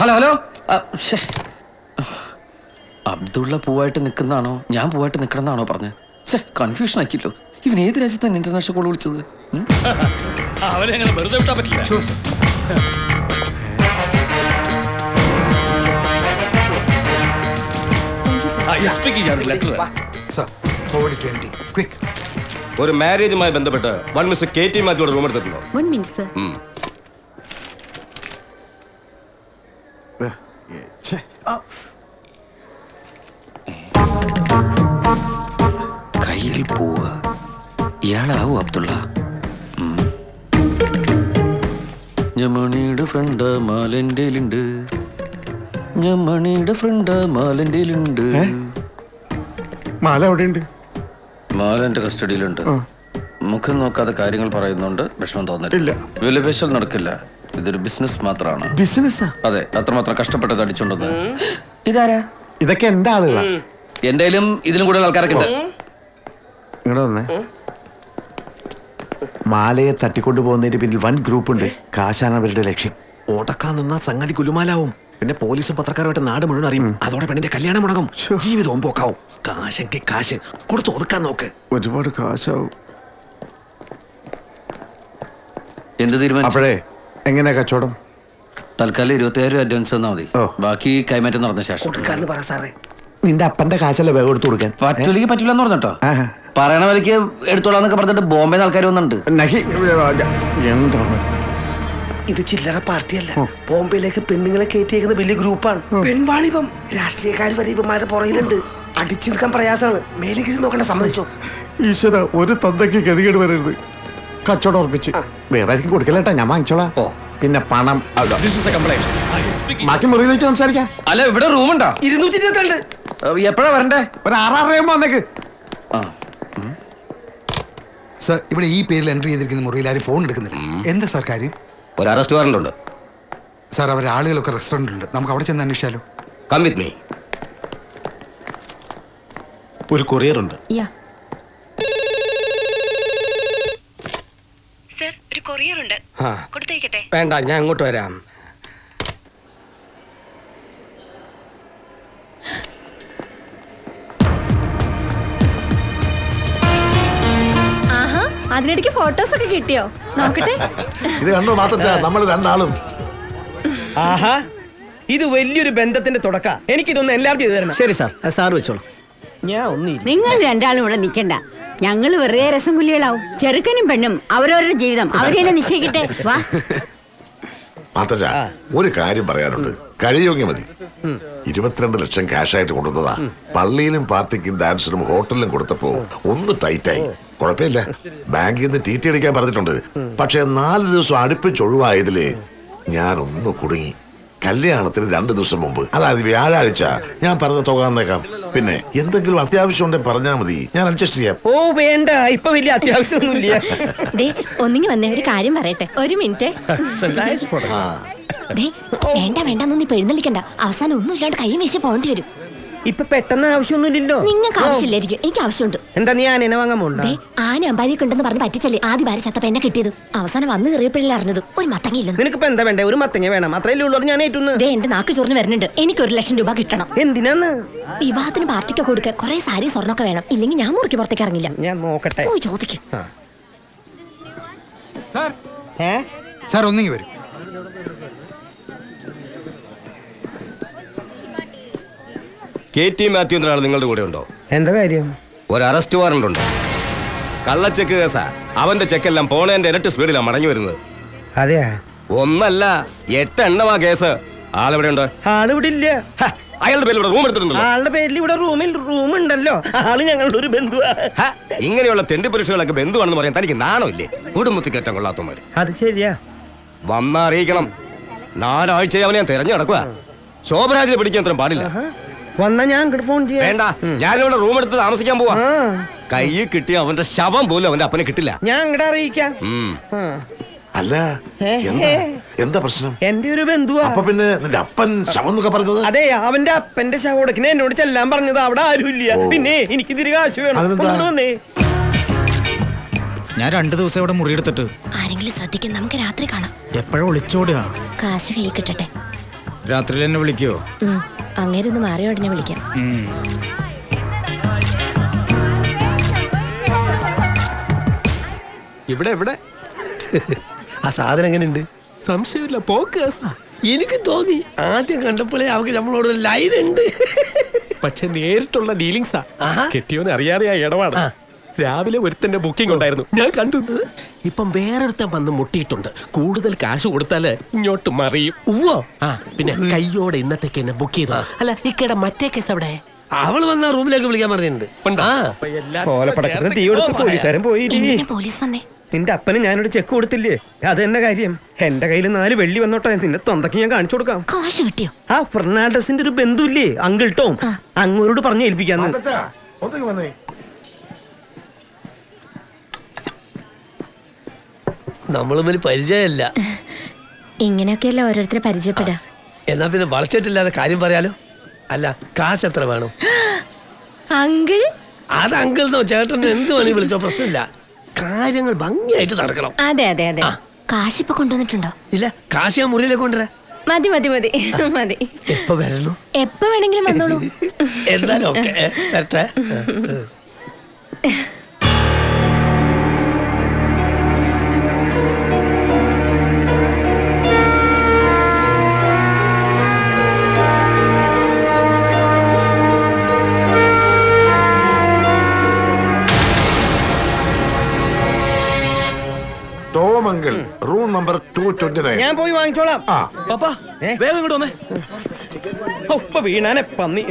Hello hello. Abdulla പൂവായിട്ട് നിൽക്കുന്നതാണോ ഞാൻ പൂവായിട്ട് നിൽക്കണമെന്നാണോ പറഞ്ഞത്? കൺഫ്യൂഷൻ ആക്കിയല്ലോ. ഇവൻ ഏത് രാജ്യത്താണ് ഇന്റർനാഷണൽ കോൾ വിളിച്ചത്? അവനെ വെറുതെ വിട്ടാൻ പറ്റില്ല. ഒരു മാരേജുമായി ബന്ധപ്പെട്ട് വൺ മിസ്റ്റർ കെ ടി മാത്യുവിടെ റൂം എടുത്തിട്ടുണ്ടോ? കയ്യിൽ പോവുക. ഇയാളാവൂ അബ്ദുള്ള. ഞമണിയുടെ ഫ്രണ്ട് മാലൻ്റെലുണ്ട്. ഞമണിയുടെ ഫ്രണ്ട് മാലൻ്റെലുണ്ട്. മാല എവിടെയുണ്ട്? മാല എന്റെ കസ്റ്റഡിയിലുണ്ട്. മുഖം നോക്കാതെ കാര്യങ്ങൾ പറയുന്നുണ്ട്. വിഷമം തോന്നില്ല. വിലപേശൽ നടക്കില്ല. ഇതൊരു ബിസിനസ് മാത്രമാണ്. ബിസിനസ്സാ? അതെ, അത്രമാത്രം കഷ്ടപ്പെട്ടത് അടിച്ചോണ്ടെന്ന്. ഇതാരാ? ഇതൊക്കെ എന്റെ ആളുകളാ. എന്റെയിലും ഇതിലും കൂടുതൽ ആൾക്കാരൊക്കെ ഉണ്ട്. ഇങ്ങോട്ട് വന്നേ. മാലയെ തട്ടിക്കൊണ്ടു പോകുന്നതിന്റെ പിന്നിൽ വൻ ഗ്രൂപ്പ് ഉണ്ട്. കാശാണ് അവരുടെ ലക്ഷ്യം. ഓടക്കാൻ നിന്നാ സംഗതി കുലുമാലാവും. പിന്നെ പോലീസും പത്രക്കാരുമായിട്ട് നാട് മുഴുവൻ അറിയും. അതോടെ പെണ്ണിന്റെ കല്യാണം മുടങ്ങും. ജീവിതവും പോക്കാവും. കാശെങ്കിൽ കാശ് കൊടുത്ത് ഒതുക്കാൻ നോക്ക്. ഒരുപാട് കാശാവും. എന്ത് തീരുമാനം? അപ്പോഴേ എങ്ങനെയാ കച്ചവടം? തൽക്കാലം 20,000 അഡ്വാൻസ് തന്നാ മതി. ബാക്കി കൈമാറ്റം നടന്ന ശേഷം. നിന്റെ അപ്പന്റെ കാശല്ലേ വേഗം എടുത്തു കൊടുക്കാൻ? പറ്റൂലെങ്കിൽ പറ്റൂലെന്ന് പറഞ്ഞിട്ടോ. പറയണ വിലക്ക് എടുത്തോളാന്നൊക്കെ പറഞ്ഞിട്ട് ബോംബെ ആൾക്കാർ വന്നിട്ടുണ്ട്. എന്താണ് ഇത്? ചില്ലറ പാർട്ടിയല്ല. ബോംബെയിലേക്ക് പെണ്ണുങ്ങളെ കയറ്റിയേക്കുന്ന വലിയ ഗ്രൂപ്പാണ്. പെൺവാണിപ്പം രാഷ്ട്രീയക്കാർ വരെ ഇവന്മാരുടെ പുറയിലുണ്ട്. അടിച്ചു നിൽക്കാൻ പ്രയാസമാണ്. മേലേക്ക് നോക്കണ്ട. സമ്മതിച്ചോ? ഈശ്വര, ഒരു തന്തയ്ക്ക് ഗതികേട് വരരുത്. കച്ചവടം ഉറപ്പിച്ച് വേറെ ആയിരിക്കും കൊടുക്കലേട്ടാ. ഞാൻ വാങ്ങിച്ചോളാം. പിന്നെ പണം ബാക്കി മുറിയിൽ വെച്ച് സംസാരിക്കാം. അല്ല, ഇവിടെ റൂമുണ്ടോ? 222. എപ്പോഴാ വരണ്ടേ? ഒരു 6:30 വന്നേക്ക്. സർ, ഇവിടെ ഈ പേരിൽ എൻട്രി ചെയ്തിരിക്കുന്ന മുറിയിൽ ആരും ഫോൺ എടുക്കുന്നില്ല. എന്താ സാർ കാര്യം? ഒരു അറസ്റ്റ് വാറന്റ് ഉണ്ട് സാർ. അവരെ ആളുകളൊക്കെ റെസ്റ്റോറൻറ്റിലുണ്ട്. നമുക്ക് അവിടെ ചെന്ന് അന്വേഷിച്ചാലോ? Come with me. ഒരു കൊറിയർ ഉണ്ട്. സർ, ഒരു കൊറിയർ ഉണ്ട്. കൊടുത്തേക്കട്ടെ? വേണ്ട, ഞാൻ അങ്ങോട്ട് വരാം. അതിനിടയ്ക്ക് ഫോട്ടോസ് ഒക്കെ കിട്ടിയോ? നോക്കട്ടെ. ഇത് കണ്ടോ മാത്തച്ഛ, നമ്മൾ രണ്ടാളും. ആഹാ, ഇത് വലിയൊരു ബന്ധത്തിന്റെ തുടക്ക. എനിക്കിതൊന്ന് എല്ലാവരും ചെയ്തു തരണം. ശരി സാർ, സാർ വെച്ചോളൂ. ഞാൻ ഒന്നും. നിങ്ങൾ രണ്ടാളും ഇവിടെ നിൽക്കണ്ട. ഞങ്ങൾ വെറുതെ രസംകുല്ലികളാവും. ചെറുക്കനും പെണ്ണും അവരവരുടെ ജീവിതം അവരെന്നെ നിശ്ചയിക്കട്ടെ. വാ മാത്തച്ഛ, ഒരു കാര്യം പറയാനുണ്ട്. കഴിയുമെങ്കിൽ മതി. 22 ലക്ഷം ക്യാഷായിട്ട് കൊണ്ടുവന്നതാ. പള്ളിയിലും പാർട്ടിക്കും ഡാൻസിനും ഹോട്ടലിലും കൊടുത്തപ്പോ ഒന്ന് ടൈറ്റായി. കുഴപ്പമില്ല, ബാങ്കിൽ നിന്ന് TT അടിക്കാൻ പറഞ്ഞിട്ടുണ്ട്. പക്ഷെ 4 ദിവസം അടുപ്പിച്ച് ഒഴിവായതില് ഞാനൊന്ന് കുടുങ്ങി. കല്യാണത്തിന് 2 ദിവസം മുമ്പ്, അതായത് വ്യാഴാഴ്ച, ഞാൻ പറഞ്ഞ തുക തന്നേക്കാം. പിന്നെ എന്തെങ്കിലും അത്യാവശ്യം ഉണ്ടെങ്കിൽ പറഞ്ഞാൽ മതി, ഞാൻ അഡ്ജസ്റ്റ് ചെയ്യാം. ഓ വേണ്ട, ഇപ്പൊ വലിയ അത്യാവശ്യമൊന്നുമില്ല. ഒന്നിങ്ങി വന്നേ, ഒരു കാര്യം പറയട്ടെ. ഒരു മിനിറ്റ്. വേണ്ട വേണ്ടെന്നൊന്നും ഇപ്പൊ എഴുന്നള്ളിക്കണ്ട. അവസാനം ഒന്നും ഇല്ലാണ്ട് കൈ വീശി പോകേണ്ടി വരും. ഇപ്പൊ പെട്ടെന്ന് ആവശ്യമൊന്നുമില്ലല്ലോ. നിങ്ങൾക്ക് ആവശ്യമില്ലായിരിക്കും, എനിക്ക് ആവശ്യമുണ്ട്. എന്താ, നീ ആനനെ വാങ്ങാൻ പോകണ്ട? ആന അമ്പാനിയൊക്കെ ഉണ്ടെന്ന് പറഞ്ഞ് പറ്റിച്ചല്ലേ ആദ്യ ഭാര്യ ചത്തപ്പ എന്നെ കിട്ടിയത്. അവസാനം വന്ന് കയറിയപ്പോഴല്ലേ അറിഞ്ഞത് ഒരു മത്തങ്ങയില്ലെന്ന്. നിനക്കിപ്പോ എന്താ വേണ്ടേ? ഒരു മത്തങ്ങ വേണം, അത്രയല്ലേ ഉള്ളൂ. അത് ഞാൻ ഏറ്റുന്നു. എന്റെ നാക്ക് ചൊറിഞ്ഞ് വരുന്നുണ്ട്. എനിക്ക് 1 ലക്ഷം രൂപ കിട്ടണം. എന്തിനാന്ന്? വിവാഹത്തിന് പാർട്ടിക്ക് കൊടുക്കാൻ കുറെ സാരി സ്വർണ്ണൊക്കെ വേണം. ഇല്ലെങ്കിൽ ഞാൻ മുറിക്ക് പുറത്തേക്ക് ഇറങ്ങില്ല. ഞാൻ നോക്കട്ടെ. പോയി ചോദിക്കും. സാർ, സാർ ഒന്നിങ്ങി വരും. KT മാത്യു എന്ന ആൾ നിങ്ങളുടെ കൂടെ ഉണ്ടോ? എന്താ കാര്യം? ഒരു അറസ്റ്റ് വാറന്റ് ഉണ്ട്. കള്ളച്ചെക്ക് കേസാ. അവന്റെ ചെക്കെല്ലാം പോണേന്റെ ഇരട്ടി സ്പീഡിലാണ് മടങ്ങി വരുന്നത്. അതെയാ? ഒന്നല്ല, 8 എണ്ണമാ കേസ്. ആളെവിടെ ഉണ്ട്? ആളിവിടെ ഇല്ല. അയാളുടെ പേരിൽ ഇവിടെ റൂം എടുത്തിട്ടുണ്ടല്ലോ. ആളുടെ പേരിൽ ഇവിടെ റൂം ഉണ്ടല്ലോ. ആള് ഞങ്ങളുടെ ഒരു ബന്ധുവാ. ഇങ്ങനെയുള്ള തെണ്ടി പുരുഷകളൊക്കെ ബന്ധുവാണെന്ന് പറയാൻ തനിക്ക് നാണമില്ലേ? കുടുംബത്തിൽ കയറ്റം കൊള്ളാത്തമാര്. അത് ശരിയാ. വന്നാ അറിയിക്കണം. 4 ആഴ്ച അവനെ ഞാൻ തെരഞ്ഞു നടക്കുക. ശോഭരാജിനെ പിടിക്കാൻ അത്രയും പാടില്ല. വന്നാ ഞാൻ അങ്ങോട്ട് ഫോൺ ചെയ്യാം. വേണ്ട, ഞാനിവിടെ റൂം എടുത്ത് താമസിക്കാൻ പോവാ. കൈ കിട്ടിയ അവന്റെ ശവം പോലും അവന്റെ അപ്പനെ കിട്ടില്ല. ഞാൻ അങ്ങോട്ട് അറിയിക്കാം. അല്ല, എന്താ പ്രശ്നം? എന്റെ ഒരു ബന്ധുവാ. അപ്പൊ പിന്നെ നിന്റെ അപ്പൻ ശവം എന്നൊക്കെ പറഞ്ഞത്? അതെ, അവന്റെ അപ്പന്റെ ശവടക്കിനെ എന്നോട് ചെല്ലാൻ പറഞ്ഞത്. അവിടെ ആരുമില്ല. പിന്നെ എനിക്ക് ഇതിരി കാശ് വേണം. ഞാൻ 2 ദിവസം ഇവിടെ മുറിയെടുത്തിട്ട്. ആരെങ്കിലും ശ്രദ്ധിക്കും. നമുക്ക് രാത്രി കാണാം. എപ്പോഴും ഒളിച്ചോടുക. കാശ് കൈ കിട്ടട്ടെ. രാത്രിയിൽ എന്നെ വിളിക്കുവോ? അങ്ങേരൊന്ന് മാറിയ ഉടനെ വിളിക്കാം. ഇവിടെ എവിടെ ആ സാധനം എങ്ങനെയുണ്ട്? സംശയമില്ല, പോക്ക് എനിക്ക് തോന്നി ആദ്യം കണ്ടപ്പോഴേ അവർക്ക് നമ്മളോട് ഒരു ലൈൻ ഉണ്ട്. പക്ഷെ നേരിട്ടുള്ള ഡീലിങ്സാ. കെട്ടിയോനെ അറിയാതെയാ ഇടപാട്. രാവിലെ ഒരുത്തന്റെ ബുക്കിംഗ് ഉണ്ടായിരുന്നു, ഞാൻ കണ്ടു. ഇപ്പം വേറൊരുത്തൻ വന്ന് മുട്ടിയിട്ടുണ്ട്. കൂടുതൽ കാശ് കൊടുത്താല് ഇങ്ങോട്ട് മറിയും. പിന്നെ കയ്യോടെ ഇന്നത്തേക്ക് എന്നെ ബുക്ക് ചെയ്തു. അല്ല, ഇക്കടെ മറ്റേ കേസ് അവിടെ അവള് വന്ന റൂമിലേക്ക് വിളിക്കാൻ പറഞ്ഞിട്ടുണ്ട്. പോലീസുകാരൻ പോയി. എന്തിനാ പോലീസ് വന്നേ? നിന്റെ അപ്പന് ഞാനൊരു ചെക്ക് കൊടുത്തില്ലേ, അത് തന്നെ കാര്യം. എന്റെ കയ്യിൽ 4 വെള്ളി വന്നോട്ടെ, നിന്റെ തൊന്തക്ക് ഞാൻ കാണിച്ചു കൊടുക്കാം. കാശ് കിട്ടിയോ? ആ ഫെർണാണ്ടസിന്റെ ഒരു ബന്ധു ഇല്ലേ, അങ്കിൾ ടോം, അങ്ങോരോട് പറഞ്ഞു ഏൽപ്പിക്കാന്ന്. നമ്മൾ തമ്മിൽ പരിചയമല്ല. ഇങ്ങനെയൊക്കെയല്ല ഓരോരുത്തരെ പരിചയപ്പെടാ. എന്നാ പിന്നെ വളച്ചിട്ടില്ലാതെ കാര്യം പറയാലോ. അല്ല, കാശ് എത്ര വേണം? അങ്കിൾ അത് അങ്കിൾ എന്നോ ചേട്ടനോ എന്ത് വേണേ വിളിച്ചോ, പ്രശ്നമില്ല. കാര്യങ്ങൾ ഭംഗിയായിട്ട് നടക്കണം. അതെ അതെ അതെ. കാശ് ഇപ്പൊ കൊണ്ടുവന്നിട്ടുണ്ടോ? ഇല്ല, കാശ് ഞാൻ മുറിയിലേക്ക് കൊണ്ടുവരാം. മതി മതി മതി മതി. എപ്പോ വരണു? എപ്പോ വേണമെങ്കിലും വന്നോളൂ. എന്തായാലും ഓക്കെ, വരട്ടെ. ടോമങ്കിൾ, റൂം നമ്പർ 229. ഞാൻ പോയി വാങ്ങിച്ചോളാം. ആ. പാപ്പാ വേഗം ഇങ്ങോട്ട് വന്നേ. ഇപ്പൊ വീണാനെ പന്നി.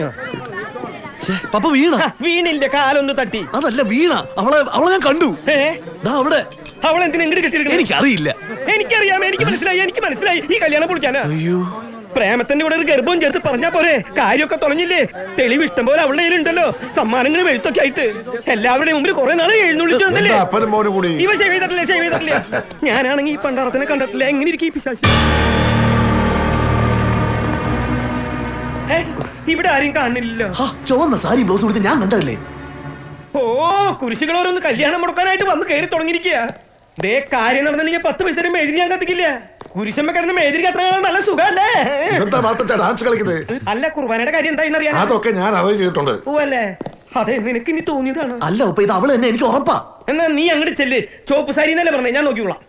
പപ്പ വീണ? വീണില്ല, കാലൊന്ന് തട്ടി. അതല്ല വീണ, അവളെ ഞാൻ കണ്ടു. അവിടെ അവളെന്തിനാ എങ്ങോട്ട് കെട്ടിയിരിക്കണം? എനിക്കറിയില്ല. എനിക്കറിയാം, എനിക്ക് മനസ്സിലായി. ഈ കല്യാണം പൊളിക്കാനാ. പ്രേമത്തിന്റെ കൂടെ ഒരു ഗർഭവും ചേർത്ത് പറഞ്ഞാ പോരെ, കാര്യമൊക്കെ തുറഞ്ഞില്ലേ? തെളിവ് ഇഷ്ടം പോലെ അവളുടെ കയ്യിലുണ്ടല്ലോ, സമ്മാനങ്ങളും എഴുത്തൊക്കെ ആയിട്ട്. എല്ലാവരുടെയും മുമ്പിൽ കുറെ നാളെ എഴുന്നള്ളിച്ചോണ്ടല്ലേ. അപ്പനും മോനും കൂടി ഇവ ഷേവ് ചെയ്തിട്ടില്ല. ഞാനാണെങ്കിൽ ഈ പണ്ടാറത്തിനെ കണ്ടിട്ടില്ല. എങ്ങനെ ഇരിക്കും ഈ പിശാചി? ഇവിടെ ആരും കാണുന്നില്ലല്ലോ. ചുവന്ന സാരി ബ്ലൗസ് കൊടുത്ത് ഞാൻ കണ്ടതല്ലേ. ഓ, കുരിശുകളോരൊന്ന് കല്യാണം മുടക്കാനായിട്ട് വന്ന് കയറി തുടങ്ങിയിരിക്കുക. ദേ, കാര്യം നടന്നില്ലെങ്കിൽ 10 പൈസ മെഴുതിരി ഞാൻ കത്തിക്കില്ല. കുരിശമ്മ കിടന്ന് മെഴുതിരി അത്ര നല്ല സുഖല്ലേ? ഡാൻസ് കളിക്കുന്നത്. അല്ല, കുർബാനയുടെ കാര്യം എന്തായെന്ന് അറിയാൻ. അതൊക്കെ ഞാൻ അറേഞ്ച് ചെയ്തിട്ടുണ്ട്. ഓ അല്ലേ, അതെ, നിനക്ക് ഇനി തോന്നിയതാണ്. അല്ല, ഇത് അവള് തന്നെ, എനിക്ക് ഉറപ്പാ. എന്നാ നീ അങ്ങോട്ട് ചെല്ല്. ചോപ്പ് സാരി എന്നല്ലേ പറഞ്ഞേ, ഞാൻ നോക്കിക്കോളാം.